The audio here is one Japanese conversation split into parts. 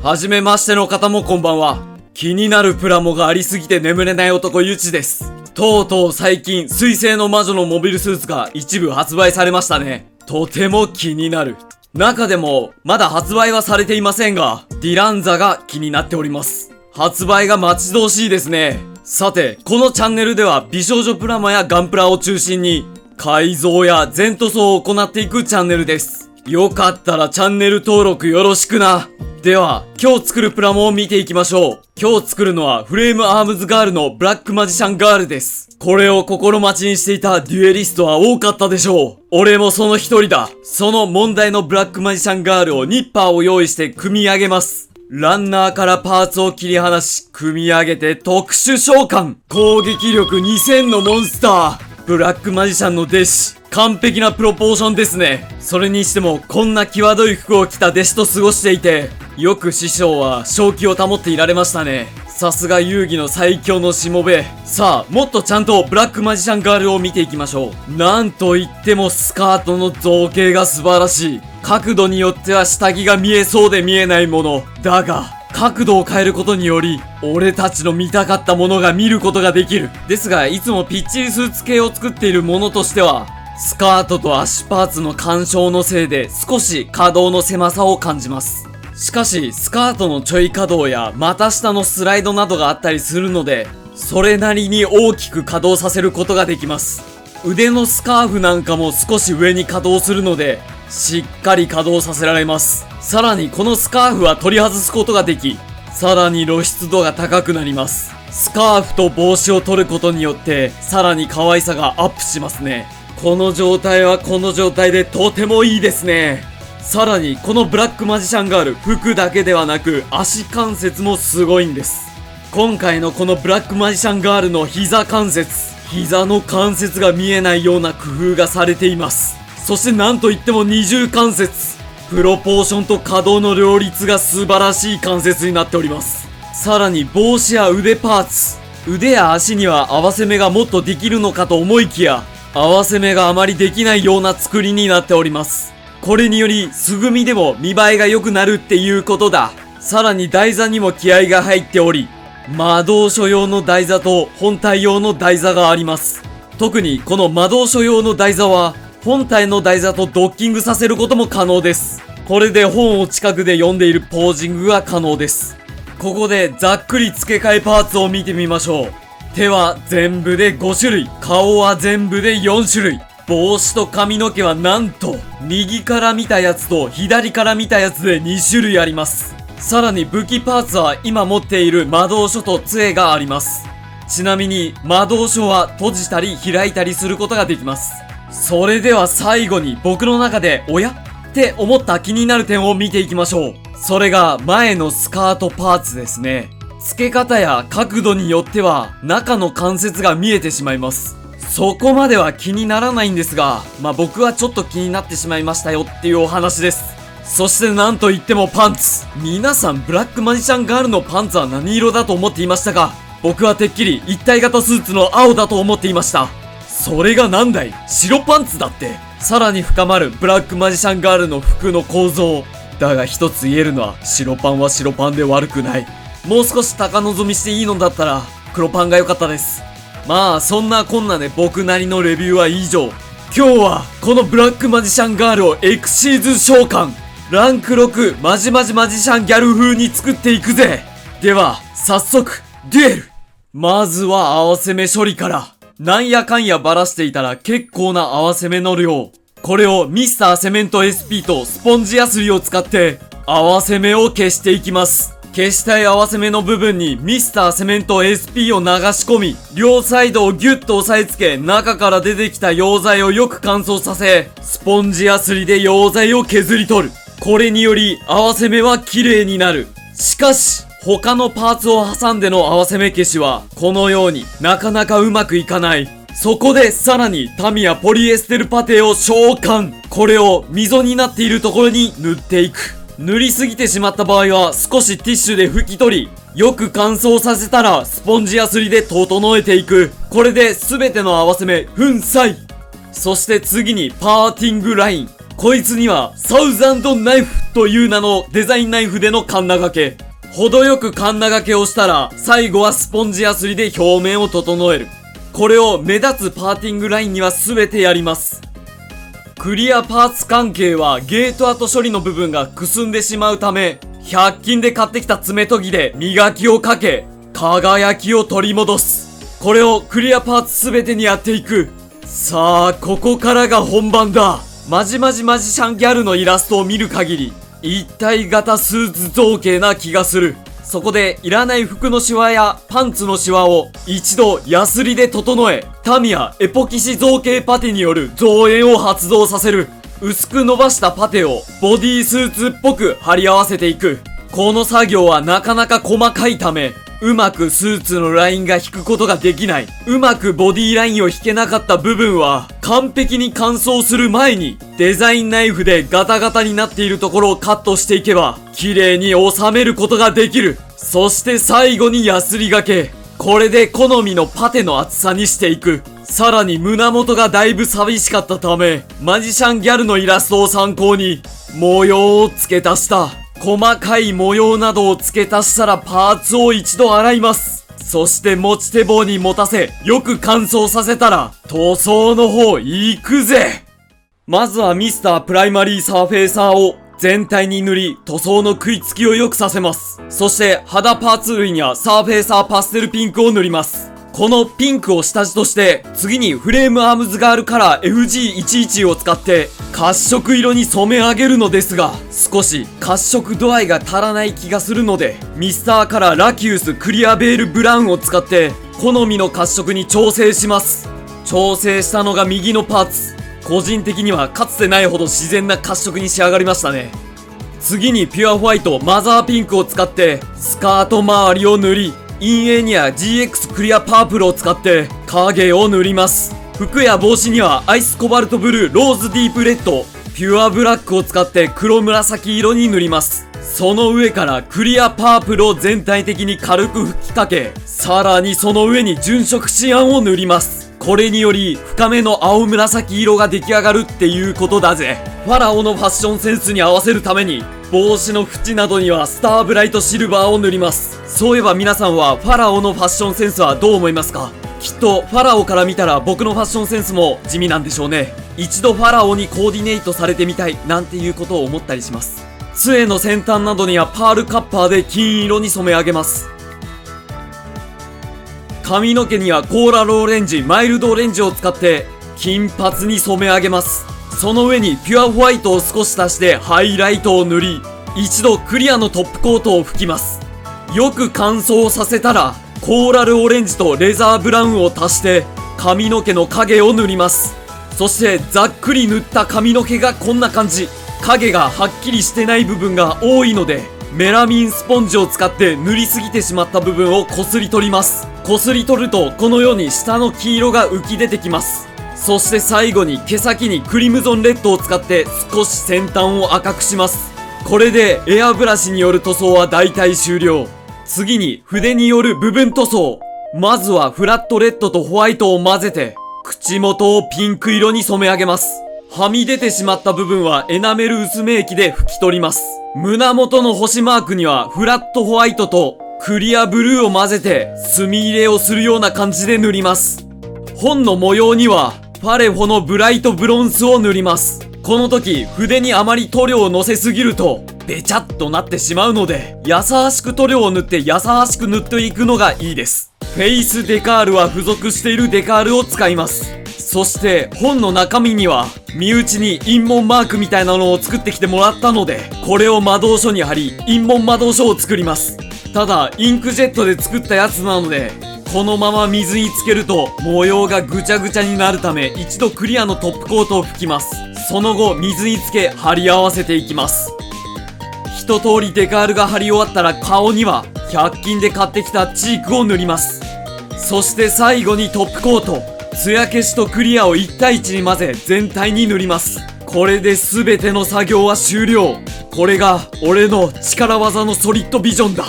はじめましての方もこんばんは。気になるプラモがありすぎて眠れない男ゆちです。とうとう最近、水星の魔女のモビルスーツが一部発売されましたね。とても気になる。中でも、まだ発売はされていませんが、ディランザが気になっております。発売が待ち遠しいですね。さて、このチャンネルでは美少女プラモやガンプラを中心に、改造や全塗装を行っていくチャンネルです。よかったらチャンネル登録よろしくな。では、今日作るプラモを見ていきましょう。今日作るのはフレームアームズガールのブラックマジシャンガールです。これを心待ちにしていたデュエリストは多かったでしょう。俺もその一人だ。その問題のブラックマジシャンガールをニッパーを用意して組み上げます。ランナーからパーツを切り離し、組み上げて特殊召喚。攻撃力2000のモンスター。ブラックマジシャンの弟子。完璧なプロポーションですね。それにしても、こんな際どい服を着た弟子と過ごしていて、よく師匠は正気を保っていられましたね。さすが遊戯の最強のしもべ。さあ、もっとちゃんとブラックマジシャンガールを見ていきましょう。なんと言ってもスカートの造形が素晴らしい。角度によっては下着が見えそうで見えないもの。だが、角度を変えることにより、俺たちの見たかったものが見ることができる。ですが、いつもピッチリスーツ系を作っているものとしては、スカートと足パーツの干渉のせいで少し可動の狭さを感じます。しかし、スカートのちょい可動や股下のスライドなどがあったりするので、それなりに大きく可動させることができます。腕のスカーフなんかも少し上に可動するので、しっかり可動させられます。さらにこのスカーフは取り外すことができ、さらに露出度が高くなります。スカーフと帽子を取ることによって、さらに可愛さがアップしますね。この状態はこの状態でとてもいいですね。さらにこのブラックマジシャンガール、服だけではなく足関節もすごいんです。今回のこのブラックマジシャンガールの膝関節、膝の関節が見えないような工夫がされています。そしてなんといっても二重関節。プロポーションと可動の両立が素晴らしい関節になっております。さらに帽子や腕パーツ、腕や足には合わせ目がもっとできるのかと思いきや、合わせ目があまりできないような作りになっております。これにより、素組みでも見栄えが良くなるっていうことだ。さらに台座にも気合が入っており、魔導書用の台座と本体用の台座があります。特にこの魔導書用の台座は、本体の台座とドッキングさせることも可能です。これで本を近くで読んでいるポージングが可能です。ここでざっくり付け替えパーツを見てみましょう。手は全部で5種類。顔は全部で4種類。帽子と髪の毛はなんと、右から見たやつと左から見たやつで2種類あります。さらに武器パーツは今持っている魔導書と杖があります。ちなみに魔導書は閉じたり開いたりすることができます。それでは最後に僕の中で、おやって思った気になる点を見ていきましょう。それが前のスカートパーツですね。付け方や角度によっては中の関節が見えてしまいます。そこまでは気にならないんですが、僕はちょっと気になってしまいましたよっていうお話です。そしてなんといってもパンツ。皆さんブラックマジシャンガールのパンツは何色だと思っていましたか？僕はてっきり一体型スーツの青だと思っていました。それがなんだい？白パンツだって。さらに深まるブラックマジシャンガールの服の構造。だが一つ言えるのは、白パンは白パンで悪くない。もう少し高望みしていいのだったら黒パンが良かったです。そんなこんなで僕なりのレビューは以上。今日はこのブラックマジシャンガールをエクシーズ召喚ランク6マジマジマジシャンギャル風に作っていくぜ。では早速デュエル。まずは合わせ目処理から。なんやかんやばらしていたら結構な合わせ目の量。これをミスターセメント SP とスポンジヤスリを使って合わせ目を消していきます。消したい合わせ目の部分にミスターセメント SP を流し込み、両サイドをギュッと押さえつけ、中から出てきた溶剤をよく乾燥させ、スポンジヤスリで溶剤を削り取る。これにより合わせ目は綺麗になる。しかし、他のパーツを挟んでの合わせ目消しは、このようになかなかうまくいかない。そこでさらにタミヤポリエステルパテを召喚。これを溝になっているところに塗っていく。塗りすぎてしまった場合は少しティッシュで拭き取り、よく乾燥させたらスポンジやすりで整えていく。これで全ての合わせ目粉砕。そして次にパーティングライン。こいつにはサウザンドナイフという名のデザインナイフでのカンナ掛け。程よくカンナ掛けをしたら、最後はスポンジヤスリで表面を整える。これを目立つパーティングラインには全てやります。クリアパーツ関係はゲート跡処理の部分がくすんでしまうため、100均で買ってきた爪研ぎで磨きをかけ、輝きを取り戻す。これをクリアパーツ全てにやっていく。さあ、ここからが本番だ。マジシャンギャルのイラストを見る限り、一体型スーツ造形な気がする。そこでいらない服のシワやパンツのシワを一度ヤスリで整え、タミヤエポキシ造形パテによる造影を発動させる。薄く伸ばしたパテをボディースーツっぽく貼り合わせていく。この作業はなかなか細かいため、うまくスーツのラインが引くことができない。うまくボディラインを引けなかった部分は、完璧に乾燥する前に、デザインナイフでガタガタになっているところをカットしていけば、綺麗に収めることができる。そして最後にヤスリがけ。これで好みのパテの厚さにしていく。さらに胸元がだいぶ寂しかったため、マジシャンギャルのイラストを参考に、模様を付け足した。細かい模様などを付け足したらパーツを一度洗います。そして持ち手棒に持たせ、よく乾燥させたら、塗装の方行くぜ。まずはミスタープライマリーサーフェイサーを全体に塗り、塗装の食いつきを良くさせます。そして肌パーツ類にはサーフェイサーパステルピンクを塗ります。このピンクを下地として、次にフレームアームズガールカラー FG11 を使って褐色色に染め上げるのですが、少し褐色度合いが足らない気がするので、ミスターカラーラキウスクリアベールブラウンを使って好みの褐色に調整します。調整したのが右のパーツ。個人的にはかつてないほど自然な褐色に仕上がりましたね。次にピュアホワイトマザーピンクを使ってスカート周りを塗り、陰影には GX クリアパープルを使って影を塗ります。服や帽子にはアイスコバルトブルーローズディープレッドピュアブラックを使って黒紫色に塗ります。その上からクリアパープルを全体的に軽く吹きかけ、さらにその上に純色シアンを塗ります。これにより深めの青紫色が出来上がるっていうことだぜ。ファラオのファッションセンスに合わせるために帽子の縁などにはスターブライトシルバーを塗ります。そういえば皆さんはファラオのファッションセンスはどう思いますか？きっとファラオから見たら僕のファッションセンスも地味なんでしょうね。一度ファラオにコーディネートされてみたいなんていうことを思ったりします。杖の先端などにはパールカッパーで金色に染め上げます。髪の毛にはコーラルオレンジ、マイルドオレンジを使って金髪に染め上げます。その上にピュアホワイトを少し足してハイライトを塗り、一度クリアのトップコートを拭きます。よく乾燥させたらコーラルオレンジとレザーブラウンを足して髪の毛の影を塗ります。そしてざっくり塗った髪の毛がこんな感じ。影がはっきりしてない部分が多いので、メラミンスポンジを使って塗りすぎてしまった部分をこすり取ります。こすり取るとこのように下の黄色が浮き出てきます。そして最後に毛先にクリムゾンレッドを使って少し先端を赤くします。これでエアブラシによる塗装は大体終了。次に筆による部分塗装。まずはフラットレッドとホワイトを混ぜて口元をピンク色に染め上げます。はみ出てしまった部分はエナメル薄め液で拭き取ります。胸元の星マークにはフラットホワイトとクリアブルーを混ぜて墨入れをするような感じで塗ります。本の模様にはファレフォのブライトブロンスを塗ります。この時筆にあまり塗料をのせすぎるとべちゃっとなってしまうので、優しく塗料を塗って優しく塗っていくのがいいです。フェイスデカールは付属しているデカールを使います。そして本の中身には身内に印文マークみたいなのを作ってきてもらったので、これを魔導書に貼り印文魔導書を作ります。ただインクジェットで作ったやつなので、このまま水につけると模様がぐちゃぐちゃになるため、一度クリアのトップコートを拭きます。その後水につけ貼り合わせていきます。一通りデカールが貼り終わったら、顔には100均で買ってきたチークを塗ります。そして最後にトップコート、艶消しとクリアを1対1に混ぜ全体に塗ります。これで全ての作業は終了。これが俺の力技のソリッドビジョンだ。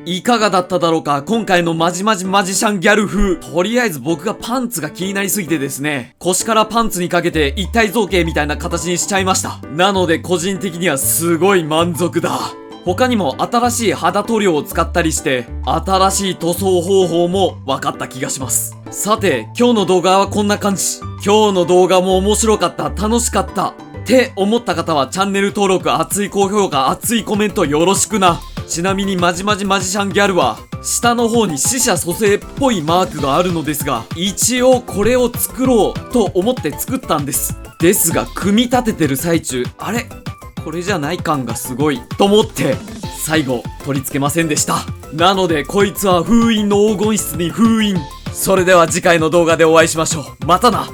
いかがだっただろうか、今回のマジマジマジシャンギャル風。とりあえず僕がパンツが気になりすぎてですね、腰からパンツにかけて一体造形みたいな形にしちゃいました。なので個人的にはすごい満足だ。他にも新しい肌塗料を使ったりして、新しい塗装方法も分かった気がします。さて、今日の動画はこんな感じ。今日の動画も面白かった、楽しかったって思った方はチャンネル登録、熱い高評価、熱いコメントよろしくな。ちなみにマジマジマジシャンギャルは、下の方に死者蘇生っぽいマークがあるのですが、一応これを作ろうと思って作ったんです。ですが、組み立ててる最中、あれこれじゃない感がすごいと思って最後取り付けませんでした。なのでこいつは封印の黄金室に封印。それでは次回の動画でお会いしましょう。またな。